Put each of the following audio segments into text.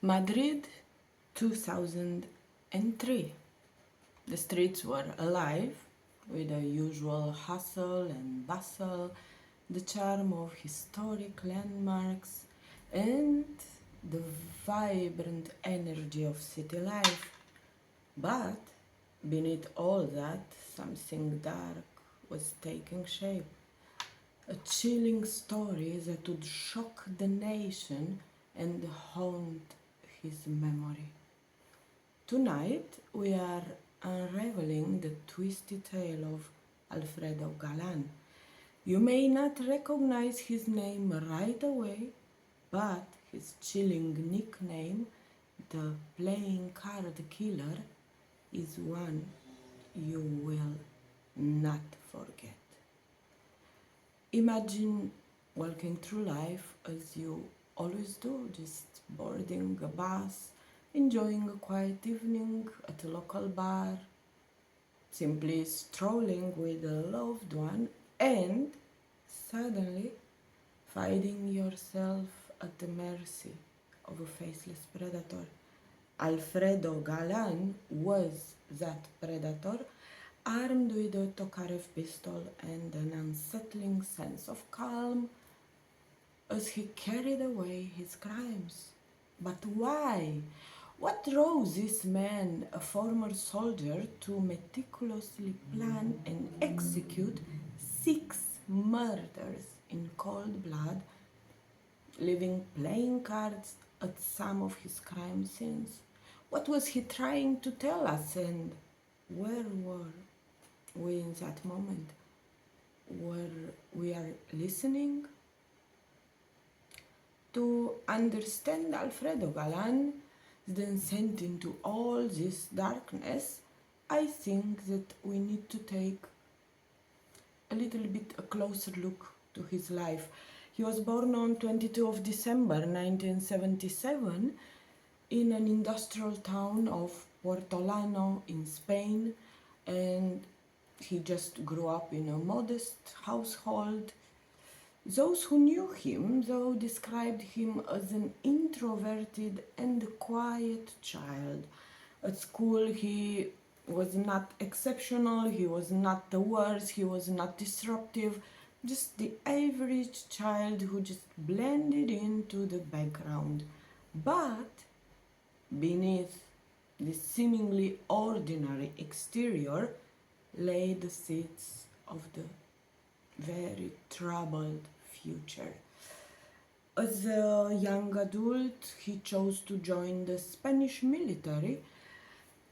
Madrid, 2003. The streets were alive with the usual hustle and bustle, the charm of historic landmarks, and the vibrant energy of city life. But beneath all that, something dark was taking shape. A chilling story that would shock the nation and haunt his memory. Tonight, we are unraveling the twisty tale of Alfredo Galán. You may not recognize his name right away, but his chilling nickname, the playing card killer, is one you will not forget. Imagine walking through life as you always do, just boarding a bus, enjoying a quiet evening at a local bar, simply strolling with a loved one, and suddenly finding yourself at the mercy of a faceless predator. Alfredo Galán was that predator, armed with a Tokarev pistol and an unsettling sense of calm as he carried away his crimes. But why? What drove this man, a former soldier, to meticulously plan and execute 6 murders in cold blood, leaving playing cards at some of his crime scenes? What was he trying to tell us, and where were we in that moment? Were we are listening? To understand Alfredo Galán, then sent into all this darkness, I think that we need to take a little bit a closer look to his life. He was born on 22 of December 1977 in an industrial town of Puertolano in Spain, and he just grew up in a modest household. Those who knew him, though, described him as an introverted and quiet child. At school, he was not exceptional, he was not the worst, he was not disruptive, just the average child who just blended into the background. But beneath this seemingly ordinary exterior lay the seeds of the very troubled future. As a young adult, he chose to join the Spanish military.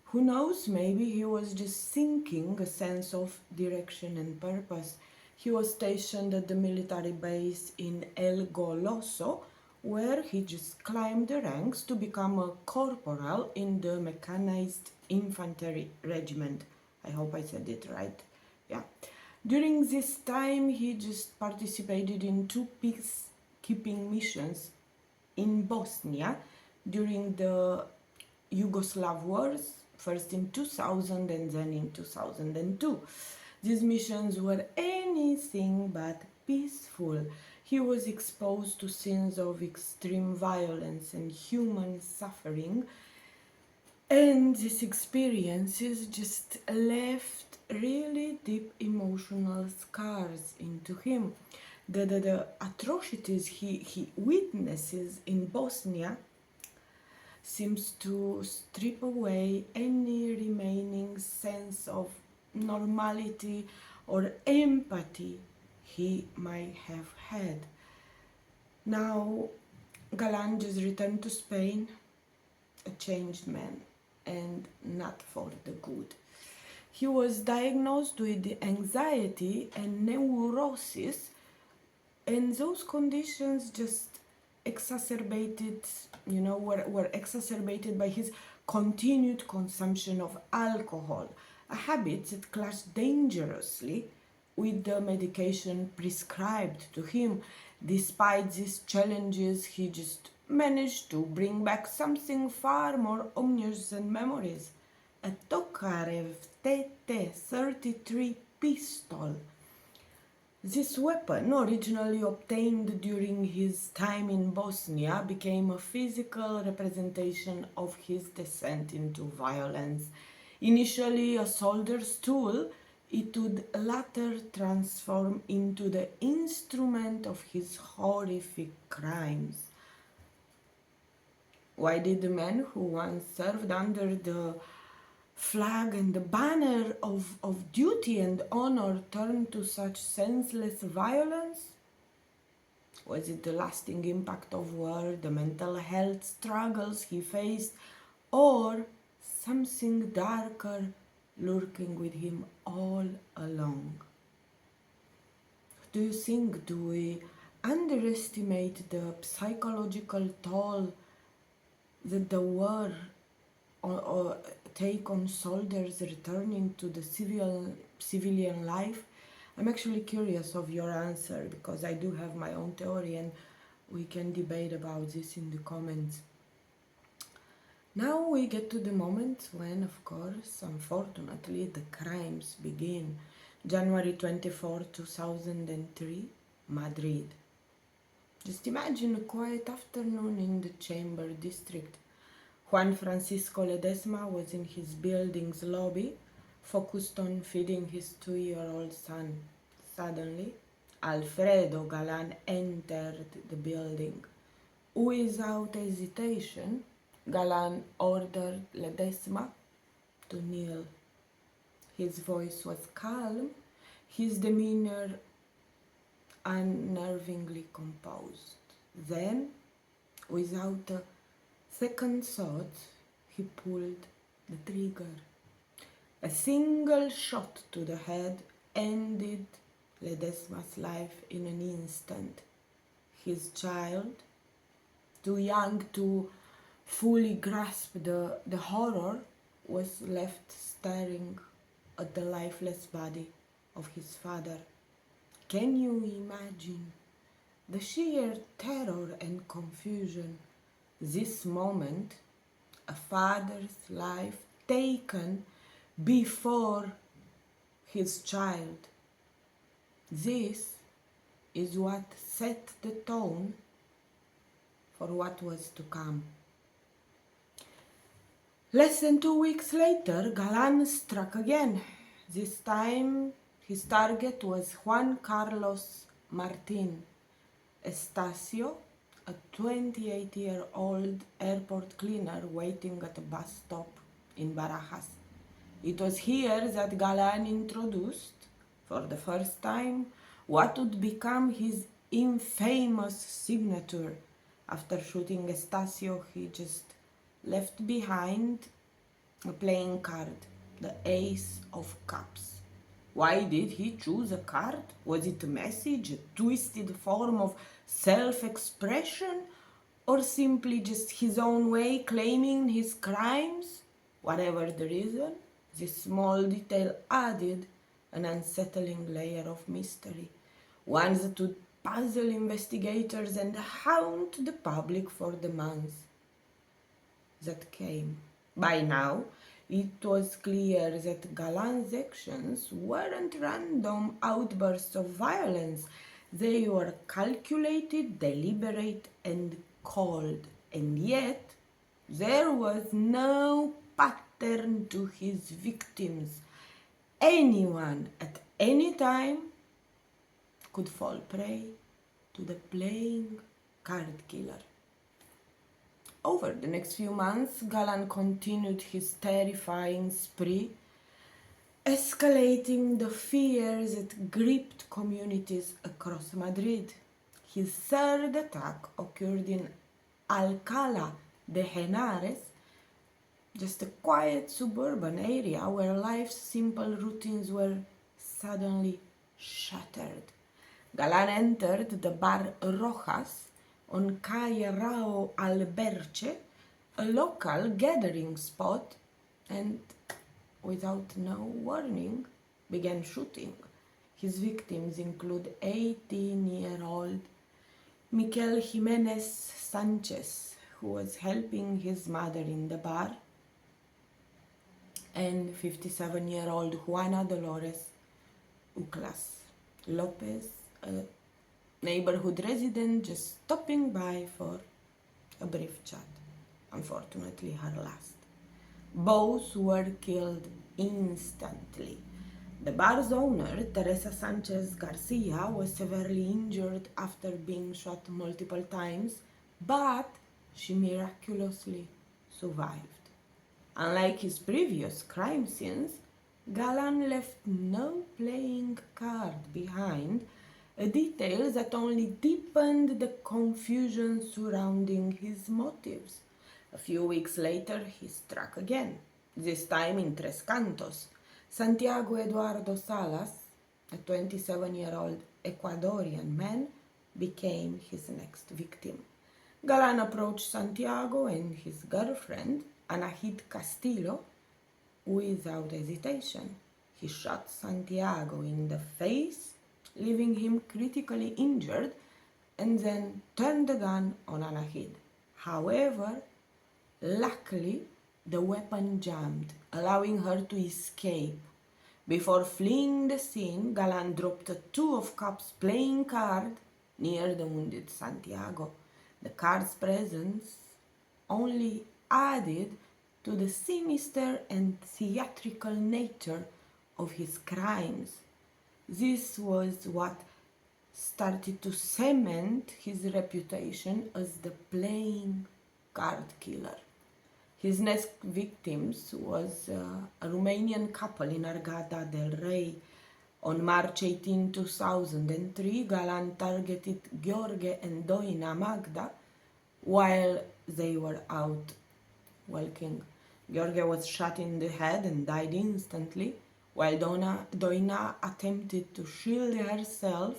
Who knows, maybe he was just seeking a sense of direction and purpose. He was stationed at the military base in El Goloso, where he just climbed the ranks to become a corporal in the mechanized infantry regiment. I hope I said it right. Yeah. During this time, he just participated in 2 peacekeeping missions in Bosnia during the Yugoslav wars, first in 2000 and then in 2002. These missions were anything but peaceful. He was exposed to scenes of extreme violence and human suffering, and these experiences just left really deep emotional scars into him. The atrocities he witnesses in Bosnia seems to strip away any remaining sense of normality or empathy he might have had. Now, Galan just returned to Spain, a changed man, and not for the good. He was diagnosed with anxiety and neurosis, and those conditions just exacerbated, were exacerbated by his continued consumption of alcohol, a habit that clashed dangerously with the medication prescribed to him. Despite these challenges, he just managed to bring back something far more ominous than memories: a Tokarev TT-33 pistol. This weapon, originally obtained during his time in Bosnia, became a physical representation of his descent into violence. Initially a soldier's tool, it would later transform into the instrument of his horrific crimes. Why did the men who once served under the flag and the banner of duty and honor turn to such senseless violence? Was it the lasting impact of war, the mental health struggles he faced, or something darker lurking with him all along? Do you think, do we underestimate the psychological toll that the war or take on soldiers returning to the civilian life? I'm actually curious of your answer because I do have my own theory and we can debate about this in the comments. Now we get to the moment when, of course, unfortunately, the crimes begin. January 24, 2003, Madrid. Just imagine a quiet afternoon in the Chamber District. Juan Francisco Ledesma was in his building's lobby, focused on feeding his 2-year-old son. Suddenly, Alfredo Galán entered the building. Without hesitation, Galán ordered Ledesma to kneel. His voice was calm, his demeanor unnervingly composed. Then, without a second thought, he pulled the trigger. A single shot to the head ended Ledesma's life in an instant. His child, too young to fully grasp the horror, was left staring at the lifeless body of his father. Can you imagine the sheer terror and confusion? This moment, a father's life taken before his child. This is what set the tone for what was to come. Less than 2 weeks later, Galán struck again. This time, his target was Juan Carlos Martín Estacio, a 28-year-old airport cleaner waiting at a bus stop in Barajas. It was here that Galán introduced, for the first time, what would become his infamous signature. After shooting Estacio, he just left behind a playing card, the Ace of Cups. Why did he choose a card? Was it a message, a twisted form of self-expression, or simply just his own way claiming his crimes? Whatever the reason, this small detail added an unsettling layer of mystery, one that would puzzle investigators and haunt the public for the months that came. By now, it was clear that Galán's actions weren't random outbursts of violence. They were calculated, deliberate, and cold. And yet, there was no pattern to his victims. Anyone at any time could fall prey to the playing card killer. Over the next few months, Galán continued his terrifying spree, escalating the fears that gripped communities across Madrid. His third attack occurred in Alcalá de Henares, just a quiet suburban area where life's simple routines were suddenly shattered. Galán entered the bar Rojas on Calle Rao Alberche, a local gathering spot, and without no warning began shooting. His victims include 18-year-old Miquel Jiménez Sanchez, who was helping his mother in the bar, and 57-year-old Juana Dolores Uclas Lopez a neighborhood resident just stopping by for a brief chat. Unfortunately, her last. Both were killed instantly. The bar's owner, Teresa Sanchez Garcia, was severely injured after being shot multiple times, but she miraculously survived. Unlike his previous crime scenes, Galán left no playing card behind, a detail that only deepened the confusion surrounding his motives. A few weeks later, he struck again, this time in Tres Cantos. Santiago Eduardo Salas, a 27-year-old Ecuadorian man, became his next victim. Galán approached Santiago and his girlfriend, Anahid Castillo, without hesitation. He shot Santiago in the face, leaving him critically injured, and then turned the gun on Anahid. However, luckily, the weapon jammed, allowing her to escape. Before fleeing the scene, Galán dropped two of cops playing cards near the wounded Santiago. The card's presence only added to the sinister and theatrical nature of his crimes. This was what started to cement his reputation as the playing card killer. His next victims was a Romanian couple in Argata del Rey. On March 18, 2003, Galán targeted Gheorghe and Doina Magda while they were out walking. Gheorghe was shot in the head and died instantly, while Doina attempted to shield herself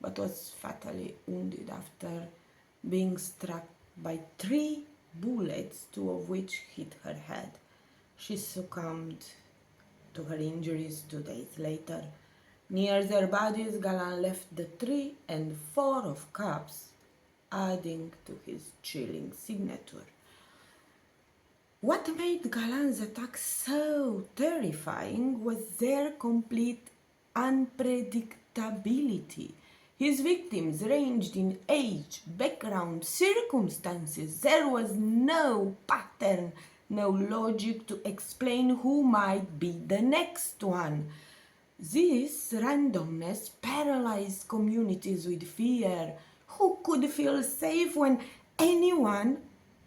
but was fatally wounded after being struck by 3 bullets, 2 of which hit her head. She succumbed to her injuries 2 days later. Near their bodies, Galán left the 3 and 4 of cups, adding to his chilling signature. What made Galán's attack so terrifying was their complete unpredictability. His victims ranged in age, background, circumstances. There was no pattern, no logic to explain who might be the next one. This randomness paralyzed communities with fear. Who could feel safe when anyone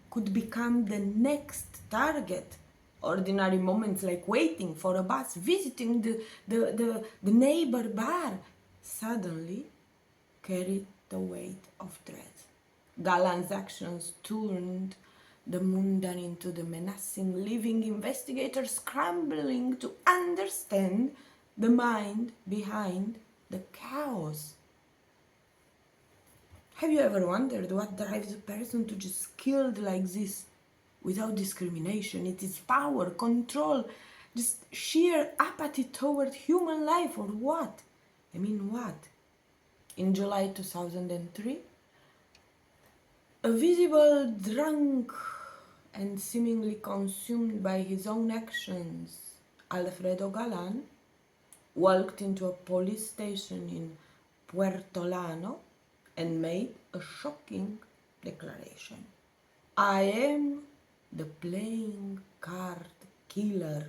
could become the next target? Ordinary moments like waiting for a bus, visiting the neighbor bar, suddenly carried the weight of dread. Galán's actions turned the mundane into the menacing, leaving investigators scrambling to understand the mind behind the chaos. Have you ever wondered what drives a person to just kill like this without discrimination? It is power, control, just sheer apathy toward human life, or what? I mean, what? In July 2003, a visible drunk and seemingly consumed by his own actions, Alfredo Galán walked into a police station in Puertolano and made a shocking declaration. I am the playing card killer.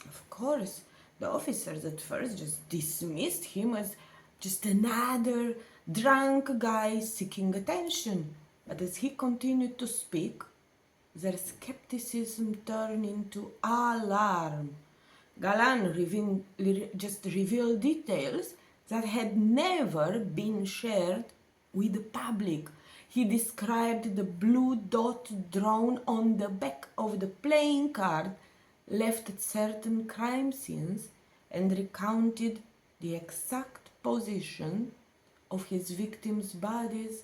Of course, the officers at first just dismissed him as just another drunk guy seeking attention. But as he continued to speak, their skepticism turned into alarm. Galán just revealed details that had never been shared with the public. He described the blue dot drawn on the back of the playing card left at certain crime scenes and recounted the exact position of his victims' bodies,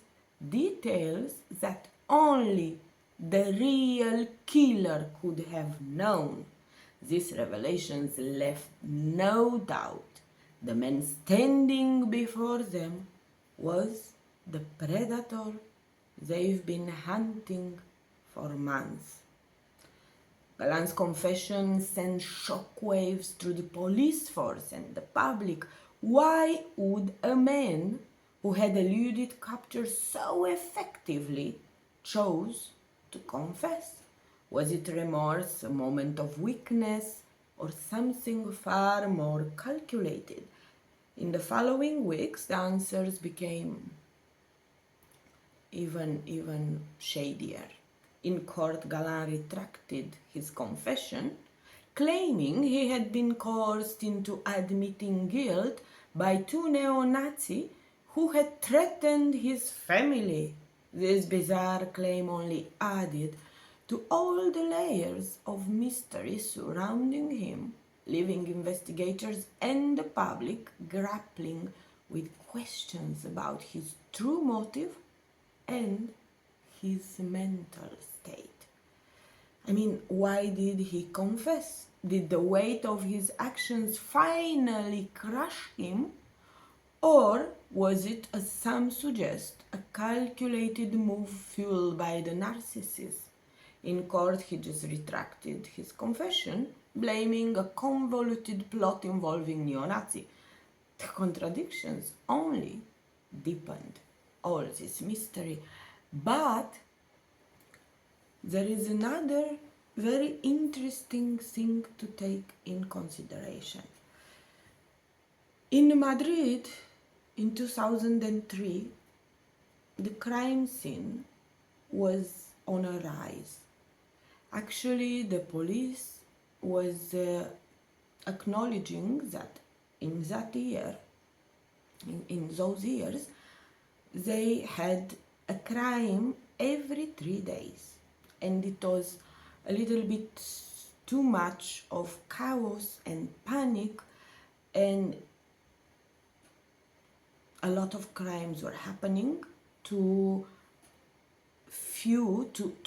details that only the real killer could have known. These revelations left no doubt. The man standing before them was the predator they've been hunting for months. Galán's confession sent shockwaves through the police force and the public. Why would a man who had eluded capture so effectively chose to confess? Was it remorse, a moment of weakness, or something far more calculated? In the following weeks, the answers became even shadier. In court, Galán retracted his confession, claiming he had been coerced into admitting guilt by two neo-Nazis who had threatened his family. This bizarre claim only added to all the layers of mystery surrounding him, leaving investigators and the public grappling with questions about his true motive and his mental state. I mean, why did he confess? Did the weight of his actions finally crush him? Or was it, as some suggest, a calculated move fueled by the narcissist? In court, he just retracted his confession, blaming a convoluted plot involving neo-Nazi. The contradictions only deepened all this mystery. But there is another very interesting thing to take in consideration. In Madrid, in 2003, the crime scene was on a rise. Actually, the police was acknowledging that in that year, in those years, they had a crime every 3 days, and it was a little bit too much of chaos and panic, and a lot of crimes were happening to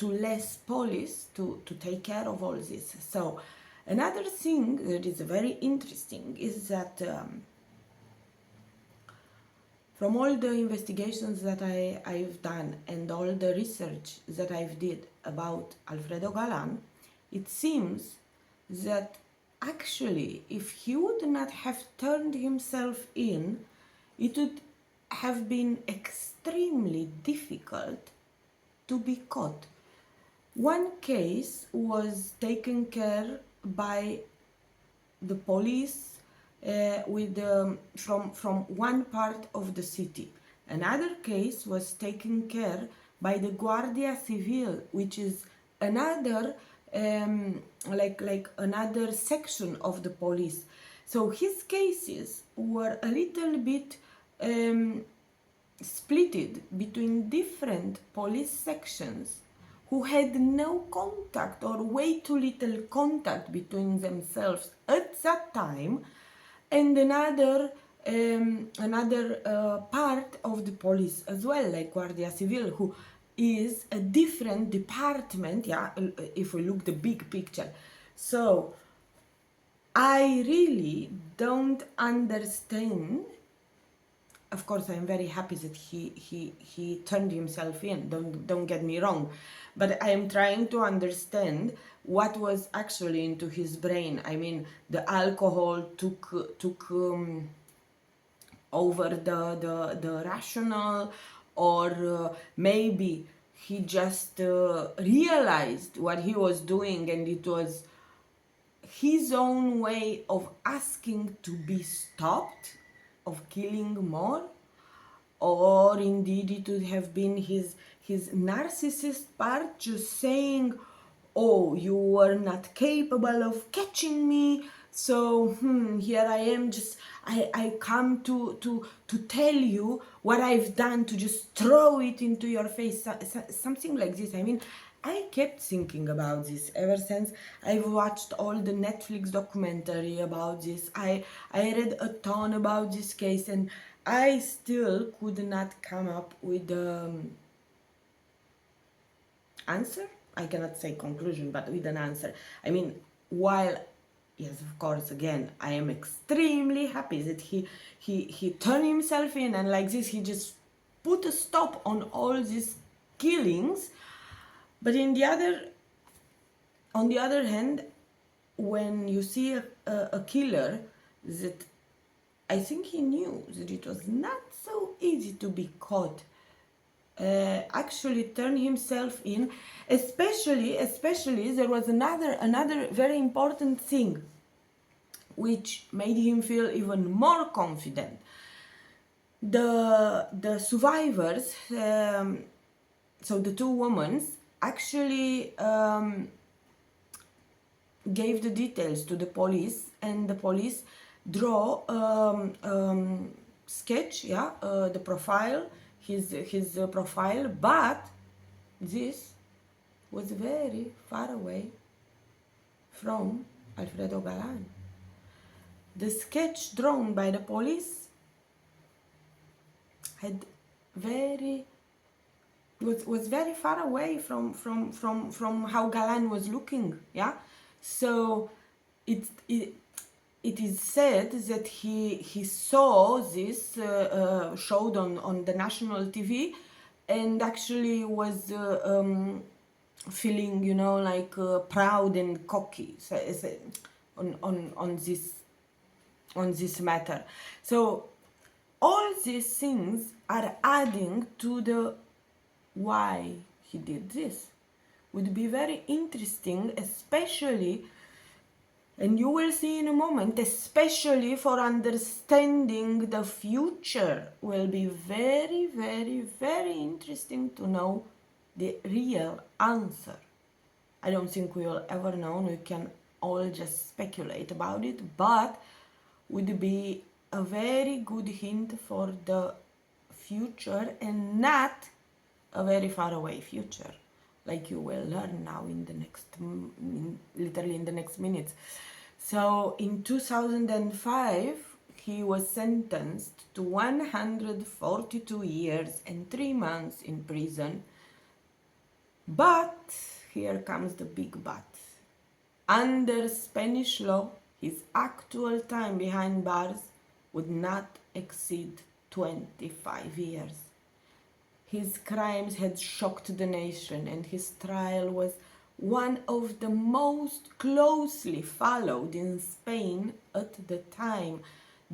less police to take care of all this. So another thing that is very interesting is that from all the investigations that I've done and all the research that I've did about Alfredo Galán, it seems that actually if he would not have turned himself in, it would have been extremely difficult to be caught. One case was taken care by the police from one part of the city. Another case was taken care by the Guardia Civil, which is another like another section of the police. So his cases were a little bit splitted between different police sections who had no contact or way too little contact between themselves at that time, and another part of the police as well, like Guardia Civil, who is a different department, yeah, if we look the big picture. So I really don't understand. Of course, I'm very happy that he turned himself in. Don't get me wrong, but I am trying to understand what was actually into his brain. I mean, the alcohol took over the rational, or maybe he just realized what he was doing, and it was his own way of asking to be stopped of killing more, or indeed it would have been his narcissist part just saying, oh, you were not capable of catching me, so here I am, just I come to tell you what I've done, to just throw it into your face, something like this. I mean, I kept thinking about this ever since I've watched all the Netflix documentary about this. I read a ton about this case, and I still could not come up with the answer. I cannot say conclusion, but with an answer. I mean, while, yes, of course, again, I am extremely happy that he turned himself in, and like this, he just put a stop on all these killings. But on the other hand, when you see a killer that I think he knew that it was not so easy to be caught. Actually turn himself in, especially there was another very important thing which made him feel even more confident. The survivors, so the two women, actually gave the details to the police, and the police draw sketch, the profile, his profile, but this was very far away from Alfredo Galán. The sketch drawn by the police had was very far away from how Galán was looking, yeah. So it is said that he saw this showed on the national TV, and actually was feeling, like proud and cocky, on this matter. So all these things are adding to the why he did this. Would be very interesting, especially, and you will see in a moment, especially for understanding the future, will be very, very, very interesting to know the real answer. I don't think we will ever know, we can all just speculate about it, but would be a very good hint for the future, and not a very far away future, like you will learn now in the next, literally in the next minutes. So in 2005, he was sentenced to 142 years and 3 months in prison. But here comes the big but. Under Spanish law, his actual time behind bars would not exceed 25 years. His crimes had shocked the nation, and his trial was one of the most closely followed in Spain at the time.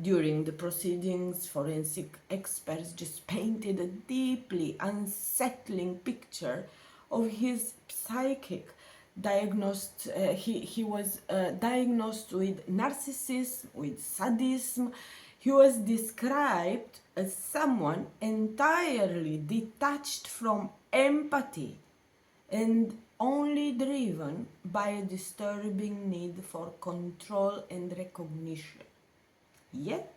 During the proceedings, forensic experts just painted a deeply unsettling picture of his psychic. He was diagnosed with narcissism, with sadism. He was described as someone entirely detached from empathy and only driven by a disturbing need for control and recognition. Yet,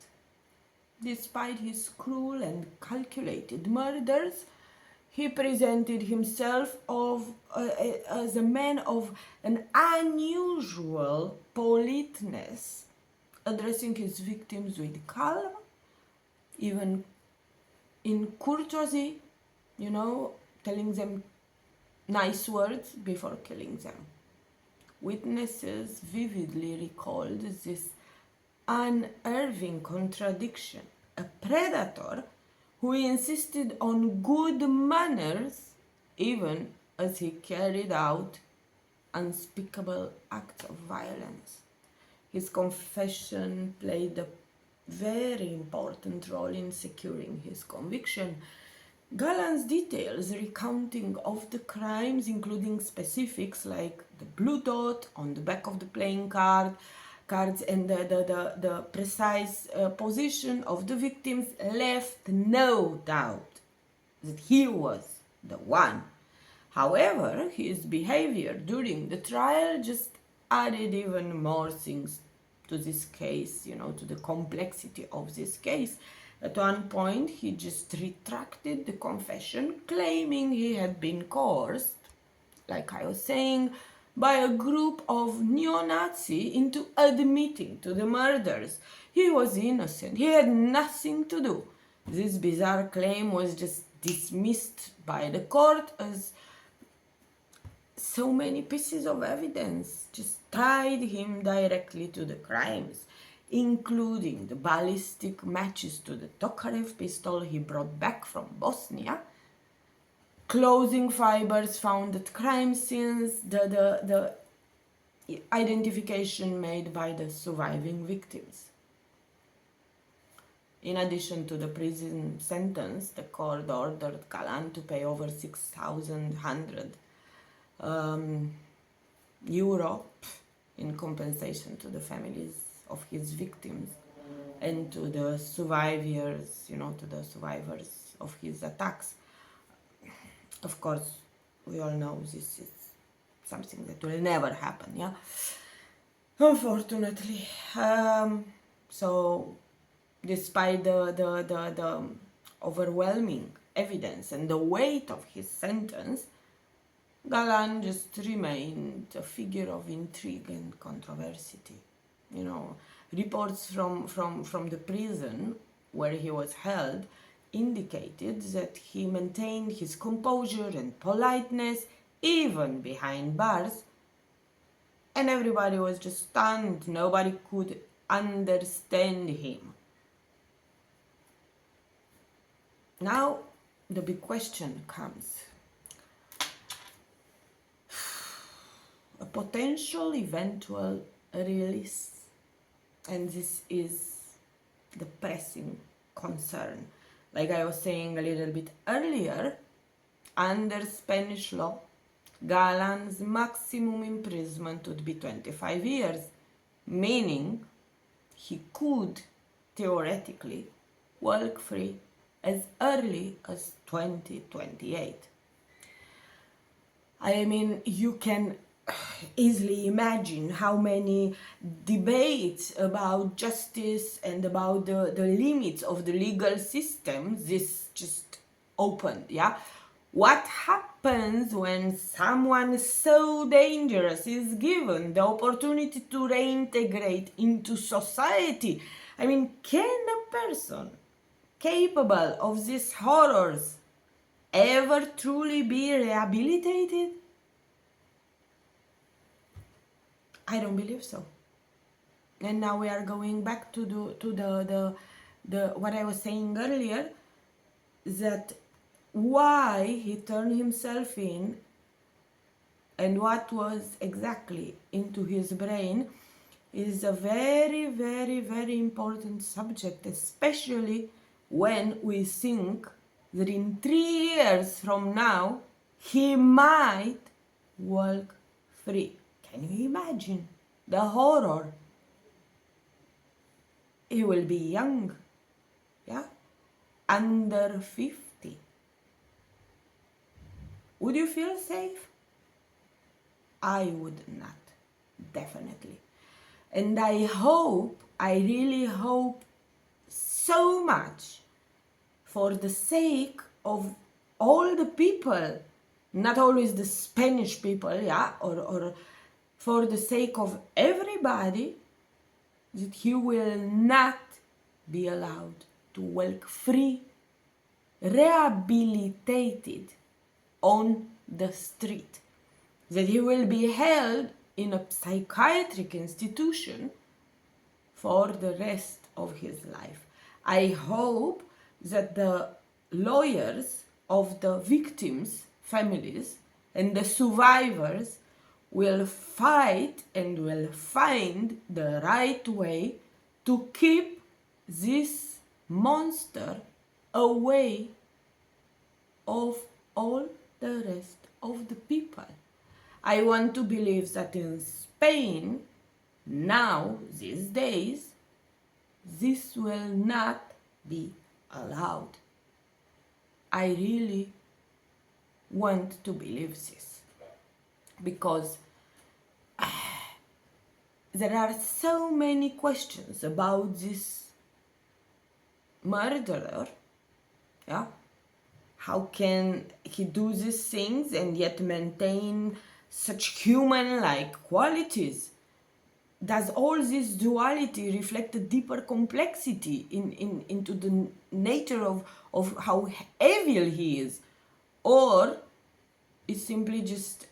despite his cruel and calculated murders, he presented himself as a man of an unusual politeness, addressing his victims with calm, even in courtesy, telling them nice words before killing them. Witnesses vividly recalled this unnerving contradiction. A predator who insisted on good manners even as he carried out unspeakable acts of violence. His confession played a very important role in securing his conviction. Galán's details recounting of the crimes, including specifics like the blue dot on the back of the playing cards and the precise position of the victims, left no doubt that he was the one. However, his behavior during the trial just added even more things to this case, to the complexity of this case. At one point, he just retracted the confession, claiming he had been coerced, like I was saying, by a group of neo-Nazis into admitting to the murders. He was innocent. He had nothing to do. This bizarre claim was just dismissed by the court as so many pieces of evidence just tied him directly to the crimes, including the ballistic matches to the Tokarev pistol he brought back from Bosnia, clothing fibers found at crime scenes, the identification made by the surviving victims. In addition to the prison sentence, the court ordered Galán to pay over 6,100 euro in compensation to the families of his victims and to the survivors, to the survivors of his attacks. Of course, we all know this is something that will never happen, yeah? Unfortunately. So, despite the overwhelming evidence and the weight of his sentence, Galán just remained a figure of intrigue and controversy. Reports from the prison where he was held indicated that he maintained his composure and politeness even behind bars, and everybody was just stunned. Nobody could understand him. Now the big question comes. A potential eventual release, and this is the pressing concern. Like I was saying a little bit earlier, under Spanish law, Galán's maximum imprisonment would be 25 years, meaning he could theoretically walk free as early as 2028. I mean, you can easily imagine how many debates about justice and about the limits of the legal system this just opened, yeah? What happens when someone so dangerous is given the opportunity to reintegrate into society? I mean, can a person capable of these horrors ever truly be rehabilitated? I don't believe so. And now we are going back to the what I was saying earlier, that why he turned himself in and what was exactly into his brain is a very, very, very important subject, especially when we think that in 3 years from now he might walk free. Can you imagine the horror? He will be young, yeah, under 50. Would you feel safe? I would not, definitely. And I really hope so much, for the sake of all the people, not always the Spanish people, yeah, or for the sake of everybody, that he will not be allowed to walk free, rehabilitated on the street, that he will be held in a psychiatric institution for the rest of his life. I hope that the lawyers of the victims' families and the survivors will fight and will find the right way to keep this monster away of all the rest of the people. I want to believe that in Spain, now, these days, this will not be allowed. I really want to believe this, because there are so many questions about this murderer, yeah? How can he do these things and yet maintain such human-like qualities? Does all this duality reflect a deeper complexity into the nature of how evil he is? Or it's simply just,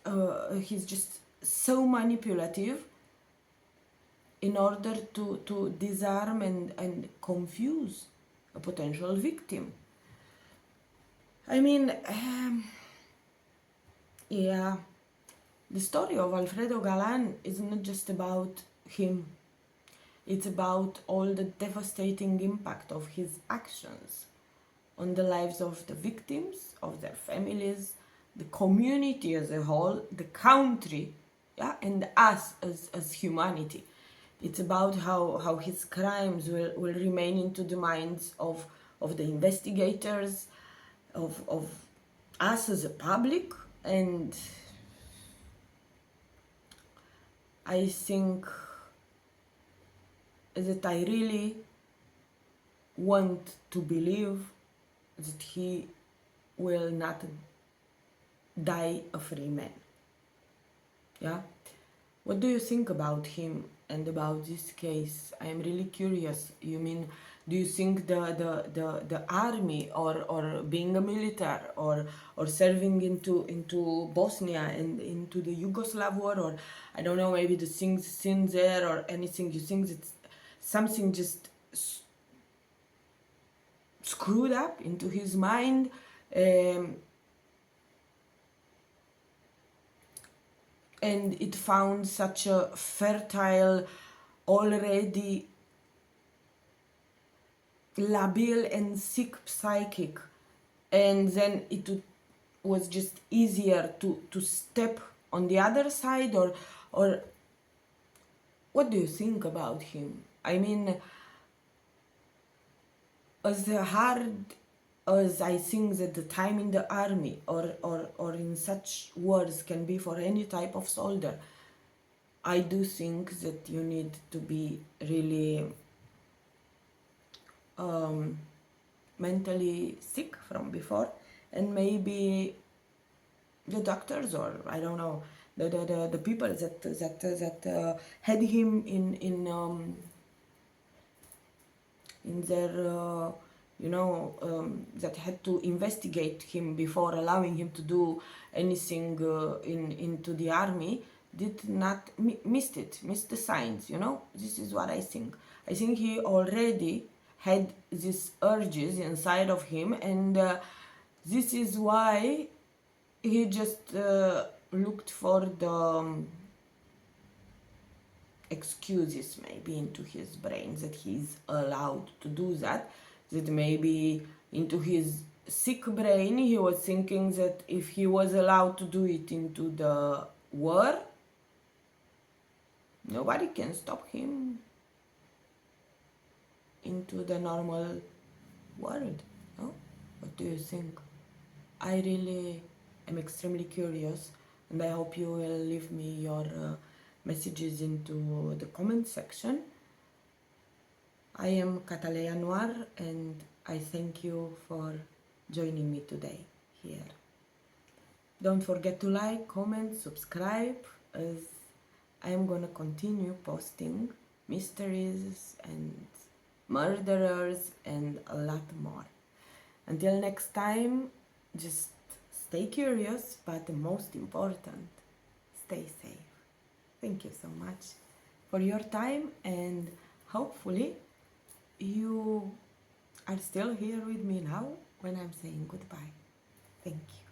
he's just so manipulative in order to disarm and confuse a potential victim? I mean, yeah, the story of Alfredo Galán is not just about him. It's about all the devastating impact of his actions on the lives of the victims, of their families, the community as a whole, the country, yeah, and us as humanity. It's about how his crimes will remain into the minds of the investigators, of us as a public, and I think that I really want to believe that he will not die a free man. Yeah? What do you think about him and about this case? I am really curious. You mean, do you think the army or being a military or serving into Bosnia and into the Yugoslav war, or I don't know, maybe the things seen there or anything, you think that something just screwed up into his mind? And it found such a fertile, already labil and sick psychic, and then it was just easier to step on the other side, or what do you think about him? I mean, as hard as I think that the time in the army or in such wars can be for any type of soldier, I do think that you need to be really mentally sick from before, and maybe the doctors, or I don't know, the people that had him in their that had to investigate him before allowing him to do anything into the army, did not missed the signs. This is what I think. I think he already had these urges inside of him, and this is why he just looked for the excuses maybe into his brain that he's allowed to do that maybe into his sick brain he was thinking that if he was allowed to do it into the war, nobody can stop him into the normal world. No? What do you think? I really am extremely curious, and I hope you will leave me your messages into the comment section. I am Cataleya Noir, and I thank you for joining me today here. Don't forget to like, comment, subscribe, as I am gonna continue posting mysteries and murderers and a lot more. Until next time, just stay curious, but the most important, stay safe. Thank you so much for your time, and hopefully you are still here with me now when I'm saying goodbye. Thank you.